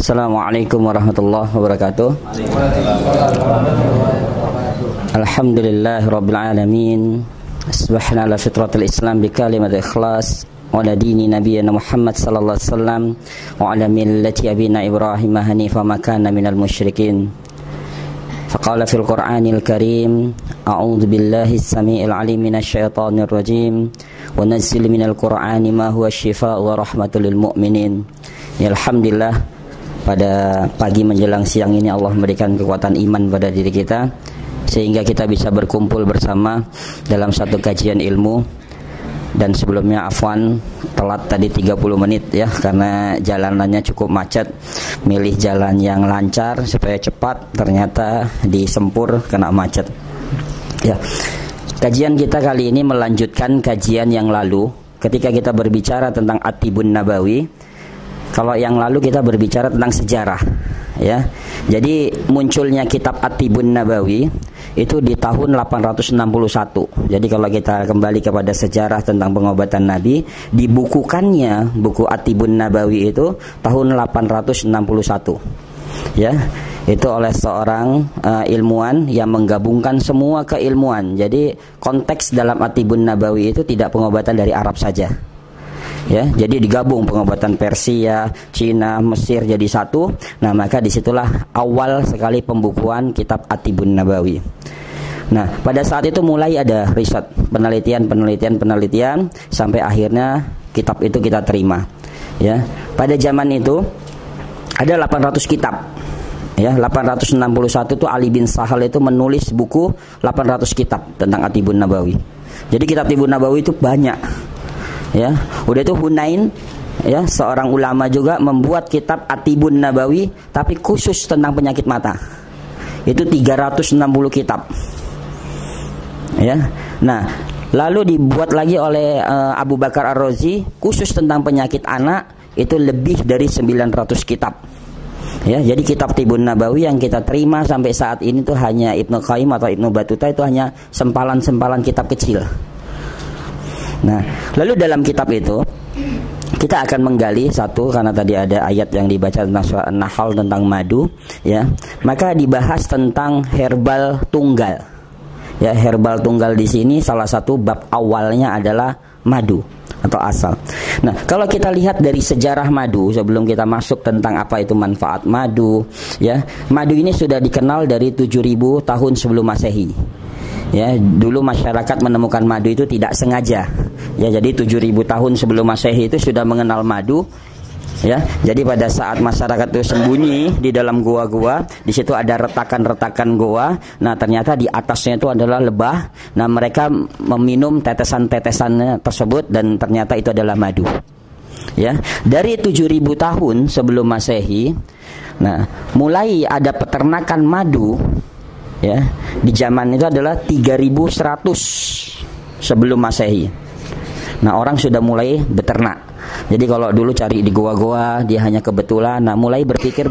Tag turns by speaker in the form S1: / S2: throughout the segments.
S1: Assalamualaikum warahmatullahi wabarakatuh. Alhamdulillah rabbil alamin. Subhana la fitratul Islam bi kalimat ikhlas wa ala dini nabiyyina Muhammad sallallahu alaihi wasallam wa ala millati abina Ibrahim hanifa ma kana minal musyrikin. Faqala fil Qur'anil Karim, a'udzu billahi as-sami'il 'alim minasy syaithanir rajim wa nazzil minal Qur'ani ma huwa syifaa'un wa rahmatul lil mu'minin. Ya, alhamdulillah, pada pagi menjelang siang ini Allah memberikan kekuatan iman pada diri kita sehingga kita bisa berkumpul bersama dalam satu kajian ilmu. Dan sebelumnya afwan telat tadi 30 menit ya, karena jalanannya cukup macet. Milih jalan yang lancar supaya cepat, ternyata disempur kena macet. Ya. Kajian kita kali ini melanjutkan kajian yang lalu ketika kita berbicara tentang At-Tibun Nabawi. Kalau yang lalu kita berbicara tentang sejarah, ya. Jadi munculnya kitab At-Tibun Nabawi itu di tahun 861. Jadi kalau kita kembali kepada sejarah tentang pengobatan Nabi, dibukukannya buku At-Tibun Nabawi itu tahun 861. Ya, itu oleh seorang ilmuwan yang menggabungkan semua keilmuan. Jadi konteks dalam At-Tibun Nabawi itu tidak pengobatan dari Arab saja. Ya, jadi digabung pengobatan Persia, Cina, Mesir jadi satu. Nah, maka disitulah awal sekali pembukuan kitab At-Tibun Nabawi. Nah, pada saat itu mulai ada riset, penelitian sampai akhirnya kitab itu kita terima. Ya, pada zaman itu ada 800 kitab. Ya, 861 itu Ali bin Sahal itu menulis buku 800 kitab tentang At-Tibun Nabawi. Jadi kitab At-Tibun Nabawi itu banyak. Ya, udah itu Hunain, ya, seorang ulama juga membuat kitab At-Tibun Nabawi tapi khusus tentang penyakit mata. Itu 360 kitab. Ya. Nah, lalu dibuat lagi oleh Abu Bakar Ar-Razi khusus tentang penyakit anak, itu lebih dari 900 kitab. Ya, jadi kitab Tibun Nabawi yang kita terima sampai saat ini tuh hanya Ibnu Qayyim atau Ibnu Battuta, itu hanya sempalan-sempalan kitab kecil. Nah, lalu dalam kitab itu kita akan menggali satu, karena tadi ada ayat yang dibaca tentang surah An-Nahl tentang madu, ya. Maka dibahas tentang herbal tunggal. Ya, herbal tunggal di sini salah satu bab awalnya adalah madu atau asal. Nah, kalau kita lihat dari sejarah madu sebelum kita masuk tentang apa itu manfaat madu, ya. Madu ini sudah dikenal dari 7.000 tahun sebelum Masehi. Ya, dulu masyarakat menemukan madu itu tidak sengaja. Ya, jadi 7.000 tahun sebelum Masehi itu sudah mengenal madu. Ya, jadi pada saat masyarakat itu sembunyi di dalam gua-gua, di situ ada retakan-retakan gua. Nah, ternyata di atasnya itu adalah lebah. Nah, mereka meminum tetesan-tetesannya tersebut dan ternyata itu adalah madu. Ya, dari 7.000 tahun sebelum Masehi, nah, mulai ada peternakan madu. Ya, di zaman itu adalah 3.100 sebelum Masehi. Nah, orang sudah mulai beternak. Jadi kalau dulu cari di goa-goa, dia hanya kebetulan. Nah, mulai berpikir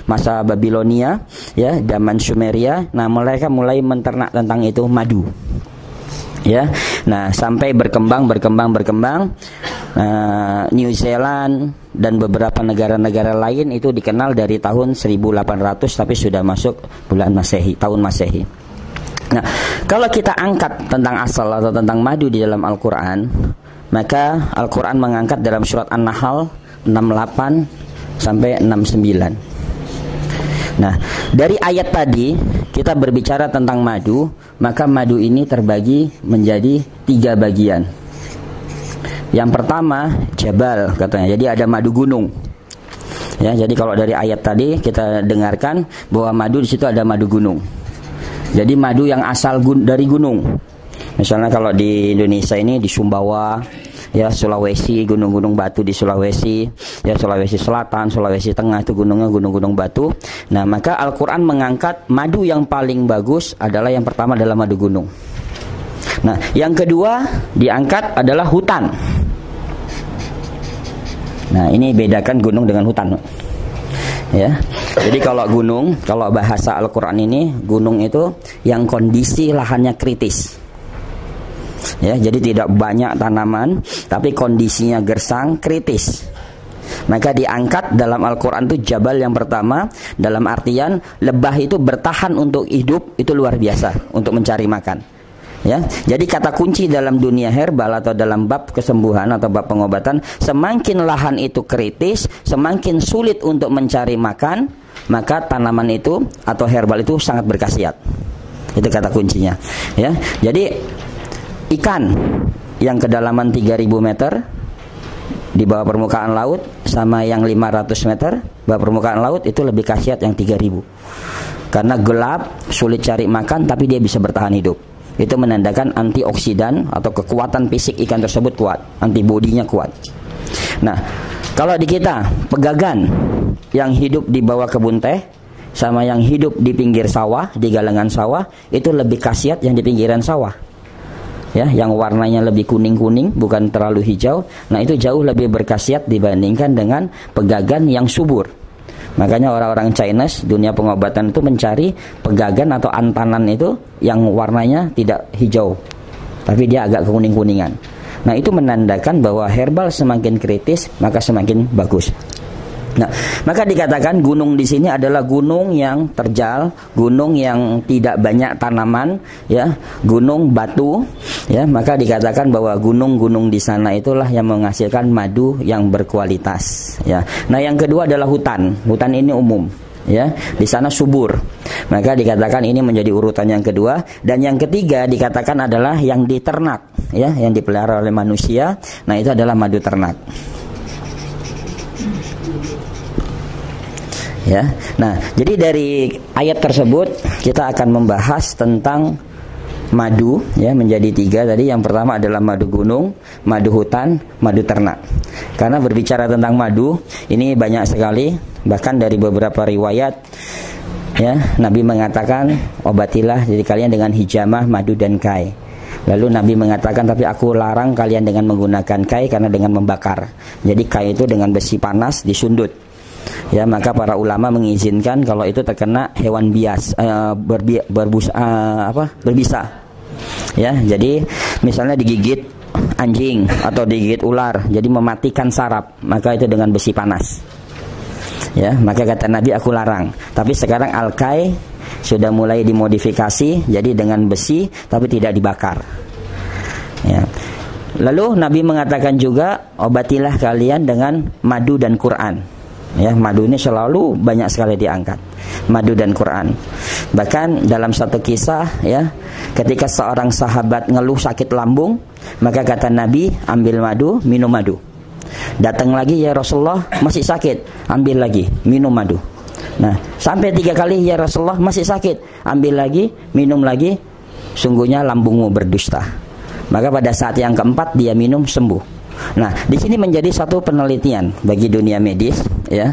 S1: masa Babilonia, ya, zaman Sumeria. Nah, mereka mulai menternak tentang itu madu. Ya, nah, sampai berkembang. New Zealand dan beberapa negara-negara lain itu dikenal dari tahun 1800, tapi sudah masuk tahun Masehi. Nah, kalau kita angkat tentang asal atau tentang madu di dalam Al-Quran, maka Al-Quran mengangkat dalam surat An-Nahl 68 sampai 69. Nah, dari ayat tadi kita berbicara tentang madu, maka madu ini terbagi menjadi 3 bagian. Yang pertama jabal katanya, jadi ada madu gunung. Ya, jadi kalau dari ayat tadi kita dengarkan bahwa madu di situ ada madu gunung. Jadi madu yang asal dari gunung. Misalnya kalau di Indonesia ini di Sumbawa, ya, Sulawesi, gunung-gunung batu di Sulawesi, ya, Sulawesi Selatan, Sulawesi Tengah itu gunungnya gunung-gunung batu. Nah, maka Al-Quran mengangkat madu yang paling bagus adalah yang pertama adalah madu gunung. Nah, yang kedua diangkat adalah hutan. Nah, ini bedakan gunung dengan hutan. Ya, jadi kalau gunung, kalau bahasa Al-Quran ini, gunung itu yang kondisi lahannya kritis. Ya, jadi tidak banyak tanaman, tapi kondisinya gersang, kritis. Maka diangkat dalam Al-Quran itu jabal yang pertama, dalam artian lebah itu bertahan untuk hidup, itu luar biasa untuk mencari makan. Ya, jadi kata kunci dalam dunia herbal atau dalam bab kesembuhan atau bab pengobatan, semakin lahan itu kritis, semakin sulit untuk mencari makan, maka tanaman itu atau herbal itu sangat berkhasiat. Itu kata kuncinya. Ya, jadi ikan yang kedalaman 3000 meter di bawah permukaan laut sama yang 500 meter bawah permukaan laut itu lebih khasiat yang 3000. Karena gelap, sulit cari makan, tapi dia bisa bertahan hidup. Itu menandakan antioksidan atau kekuatan fisik ikan tersebut kuat, antibodinya kuat. Nah, kalau di kita pegagan yang hidup di bawah kebun teh sama yang hidup di pinggir sawah, di galengan sawah, itu lebih khasiat yang di pinggiran sawah. Ya, yang warnanya lebih kuning-kuning, bukan terlalu hijau. Nah, itu jauh lebih berkhasiat dibandingkan dengan pegagan yang subur. Makanya orang-orang Chinese dunia pengobatan itu mencari pegagan atau antanan itu yang warnanya tidak hijau, tapi dia agak kuning-kuningan. Nah, itu menandakan bahwa herbal semakin kritis maka semakin bagus. Nah, maka dikatakan gunung di sini adalah gunung yang terjal, gunung yang tidak banyak tanaman, ya, gunung batu, ya. Maka dikatakan bahwa gunung-gunung di sana itulah yang menghasilkan madu yang berkualitas, ya. Nah, yang kedua adalah hutan. Hutan ini umum, ya. Di sana subur. Maka dikatakan ini menjadi urutan yang kedua. Dan yang ketiga dikatakan adalah yang diternak, ya, yang dipelihara oleh manusia. Nah, itu adalah madu ternak. Ya, nah, jadi dari ayat tersebut kita akan membahas tentang madu, ya, menjadi 3 tadi. Yang pertama adalah madu gunung, madu hutan, madu ternak. Karena berbicara tentang madu ini banyak sekali, bahkan dari beberapa riwayat, ya, Nabi mengatakan obatilah diri kalian dengan hijamah, madu dan kai. Lalu Nabi mengatakan tapi aku larang kalian dengan menggunakan kai karena dengan membakar. Jadi kai itu dengan besi panas disundut. Ya, maka para ulama mengizinkan kalau itu terkena hewan bias, berbisa. Ya, jadi misalnya digigit anjing atau digigit ular, jadi mematikan saraf, maka itu dengan besi panas. Ya, maka kata Nabi aku larang. Tapi sekarang al-kai sudah mulai dimodifikasi jadi dengan besi tapi tidak dibakar. Ya. Lalu Nabi mengatakan juga obatilah kalian dengan madu dan Quran. Ya, madu ini selalu banyak sekali diangkat, madu dan Quran. Bahkan dalam satu kisah, ya, ketika seorang sahabat ngeluh sakit lambung, maka kata Nabi, ambil madu, minum madu. Datang lagi, ya Rasulullah masih sakit, ambil lagi, minum madu. Nah, sampai 3 kali, ya Rasulullah masih sakit, ambil lagi, minum lagi. Sungguhnya lambungmu berdusta. Maka pada saat yang keempat dia minum, sembuh. Nah, di sini menjadi satu penelitian bagi dunia medis, ya,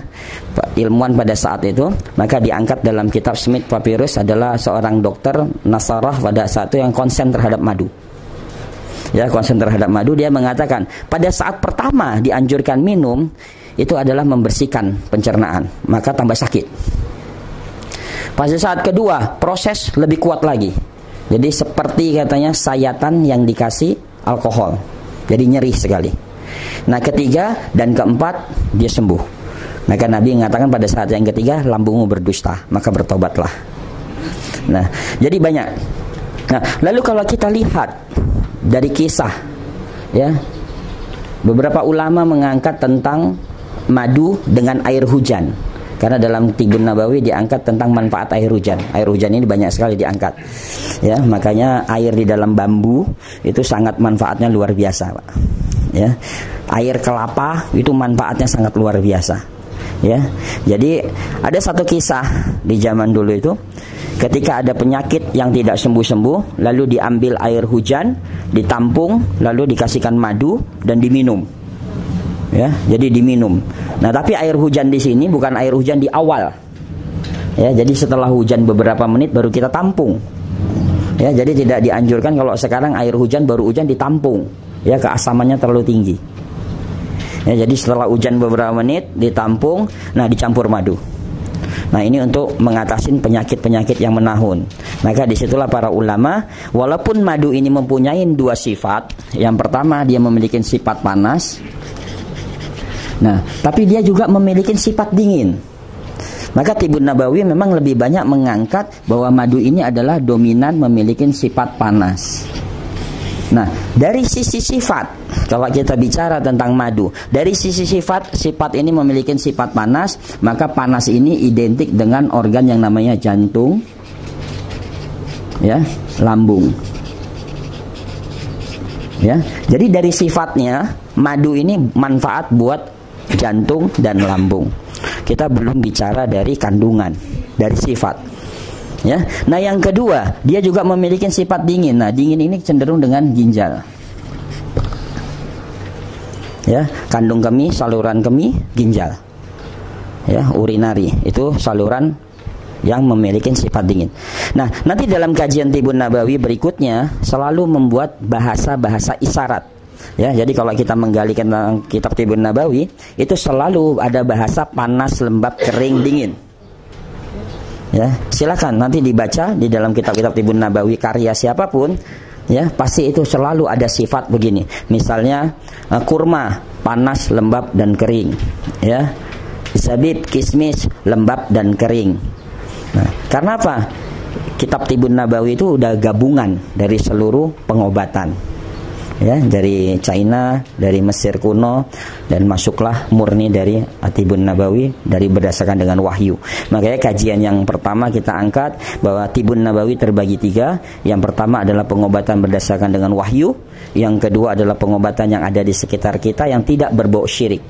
S1: ilmuwan pada saat itu. Maka diangkat dalam kitab Smith Papyrus adalah seorang dokter Nasarah pada saat itu yang konsen terhadap madu. Ya, konsen terhadap madu. Dia mengatakan pada saat pertama dianjurkan minum itu adalah membersihkan pencernaan, maka tambah sakit. Pada saat kedua proses lebih kuat lagi. Jadi seperti katanya sayatan yang dikasih alkohol. Jadi nyeri sekali. Nah, ketiga dan keempat dia sembuh. Maka Nabi mengatakan pada saat yang ketiga lambungmu berdusta, maka bertobatlah. Nah, jadi banyak. Nah, lalu kalau kita lihat dari kisah, ya, beberapa ulama mengangkat tentang madu dengan air hujan. Karena dalam Tibun Nabawi diangkat tentang manfaat air hujan. Air hujan ini banyak sekali diangkat. Ya, makanya air di dalam bambu itu sangat manfaatnya luar biasa, Pak. Ya. Air kelapa itu manfaatnya sangat luar biasa. Ya. Jadi ada satu kisah di zaman dulu itu, ketika ada penyakit yang tidak sembuh-sembuh, lalu diambil air hujan, ditampung, lalu dikasihkan madu dan diminum. Ya, jadi diminum. Nah, tapi air hujan di sini bukan air hujan di awal. Ya, jadi setelah hujan beberapa menit baru kita tampung. Ya, jadi tidak dianjurkan kalau sekarang air hujan baru hujan ditampung. Ya, keasamannya terlalu tinggi. Ya, jadi setelah hujan beberapa menit ditampung, nah dicampur madu. Nah, ini untuk mengatasi penyakit-penyakit yang menahun. Maka disitulah para ulama, walaupun madu ini mempunyai 2 sifat. Yang pertama dia memiliki sifat panas. Nah, tapi dia juga memiliki sifat dingin. Maka Tibun Nabawi memang lebih banyak mengangkat bahwa madu ini adalah dominan memiliki sifat panas. Nah, dari sisi sifat, kalau kita bicara tentang madu, dari sisi sifat ini memiliki sifat panas, maka panas ini identik dengan organ yang namanya jantung, ya, lambung. Ya, jadi dari sifatnya madu ini manfaat buat jantung dan lambung. Kita belum bicara dari kandungan, dari sifat. Ya, nah yang kedua, dia juga memiliki sifat dingin. Nah, dingin ini cenderung dengan ginjal. Ya, kandung kemih, saluran kemih, ginjal. Ya, urinari itu saluran yang memiliki sifat dingin. Nah, nanti dalam kajian Tibun Nabawi berikutnya selalu membuat bahasa-bahasa isyarat. Ya, jadi kalau kita menggali tentang kitab Tibun Nabawi, itu selalu ada bahasa panas, lembab, kering, dingin. Ya, silakan nanti dibaca di dalam kitab-kitab Tibun Nabawi karya siapapun, ya, pasti itu selalu ada sifat begini. Misalnya kurma, panas, lembab dan kering. Ya. Zabib, kismis, lembab dan kering. Nah, karena apa? Kitab Tibun Nabawi itu udah gabungan dari seluruh pengobatan. Ya, dari China, dari Mesir kuno, dan masuklah murni dari Tibun Nabawi dari berdasarkan dengan wahyu. Makanya kajian yang pertama kita angkat bahwa Tibun Nabawi terbagi 3. Yang pertama adalah pengobatan berdasarkan dengan wahyu. Yang kedua adalah pengobatan yang ada di sekitar kita yang tidak berbau syirik.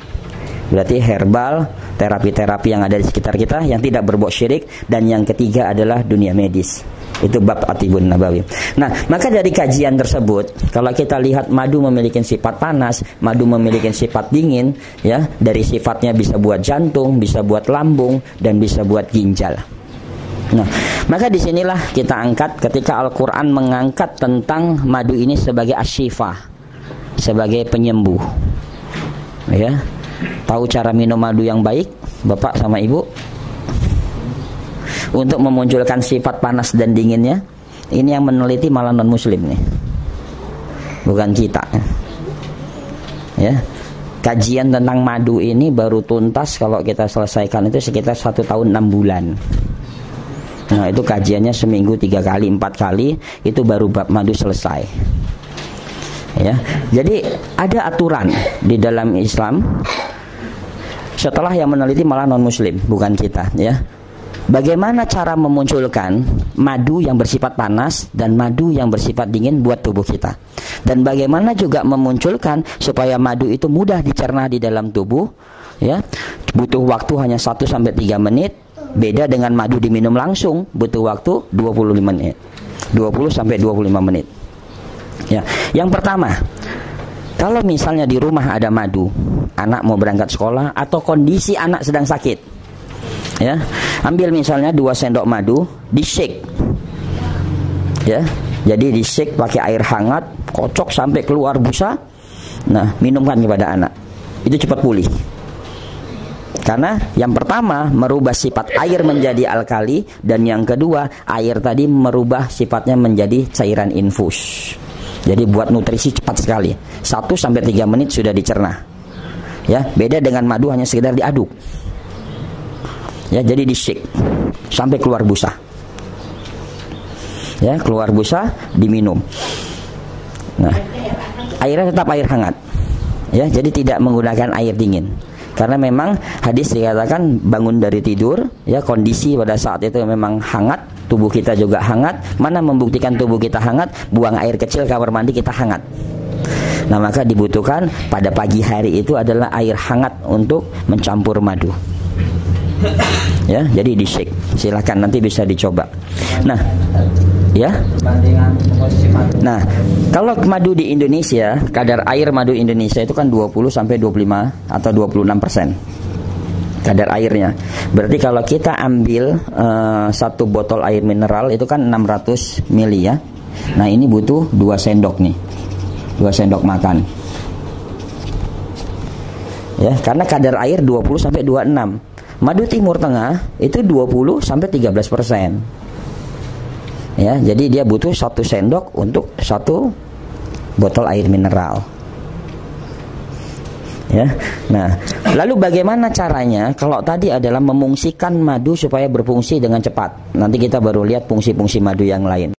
S1: Berarti herbal, terapi-terapi yang ada di sekitar kita yang tidak berbau syirik. Dan yang ketiga adalah dunia medis. Itu bab Tibun Nabawi. Nah, maka dari kajian tersebut, kalau kita lihat madu memiliki sifat panas, madu memiliki sifat dingin, ya, dari sifatnya bisa buat jantung, bisa buat lambung, dan bisa buat ginjal. Nah, maka disinilah kita angkat ketika Al-Quran mengangkat tentang madu ini sebagai asyifa, sebagai penyembuh. Ya, tahu cara minum madu yang baik, Bapak sama Ibu? Untuk memunculkan sifat panas dan dinginnya, ini yang meneliti malah non-muslim nih, bukan kita. Ya, kajian tentang madu ini baru tuntas kalau kita selesaikan itu sekitar 1 tahun 6 bulan. Nah, itu kajiannya seminggu 3 kali 4 kali, itu baru bab madu selesai. Ya, jadi ada aturan di dalam Islam. Setelah yang meneliti malah non-muslim, bukan kita. Ya. Bagaimana cara memunculkan madu yang bersifat panas dan madu yang bersifat dingin buat tubuh kita. Dan bagaimana juga memunculkan supaya madu itu mudah dicerna di dalam tubuh. Ya, butuh waktu hanya 1-3 menit. Beda dengan madu diminum langsung, butuh waktu 25 menit. 20-25 menit. Ya, yang pertama, kalau misalnya di rumah ada madu, anak mau berangkat sekolah atau kondisi anak sedang sakit. Ya, ambil misalnya 2 sendok madu, di-shake. Ya, jadi di-shake pakai air hangat, kocok sampai keluar busa. Nah, minumkan kepada anak. Itu cepat pulih. Karena yang pertama merubah sifat air menjadi alkali, dan yang kedua air tadi merubah sifatnya menjadi cairan infus. Jadi buat nutrisi cepat sekali. 1-3 menit sudah dicerna. Ya, beda dengan madu hanya sekedar diaduk. Ya, jadi di-shake sampai keluar busa. Ya, keluar busa, diminum. Nah, airnya tetap air hangat. Ya, jadi tidak menggunakan air dingin. Karena memang hadis dikatakan bangun dari tidur, ya, kondisi pada saat itu memang hangat, tubuh kita juga hangat. Mana membuktikan tubuh kita hangat? Buang air kecil kamar mandi kita hangat. Nah, maka dibutuhkan pada pagi hari itu adalah air hangat untuk mencampur madu. Ya, jadi di-shake. Silakan nanti bisa dicoba. Nah, ya. Nah, kalau madu di Indonesia, kadar air madu Indonesia itu kan 20-25 atau 26% kadar airnya. Berarti kalau kita ambil 1 botol air mineral itu kan 600 ml ya. Nah, ini butuh 2 sendok nih. 2 sendok makan. Ya, karena kadar air 20-26. Madu Timur Tengah itu 20-13%. Ya, jadi dia butuh 1 sendok untuk 1 botol air mineral. Ya. Nah, lalu bagaimana caranya? Kalau tadi adalah memungsikan madu supaya berfungsi dengan cepat. Nanti kita baru lihat fungsi-fungsi madu yang lain.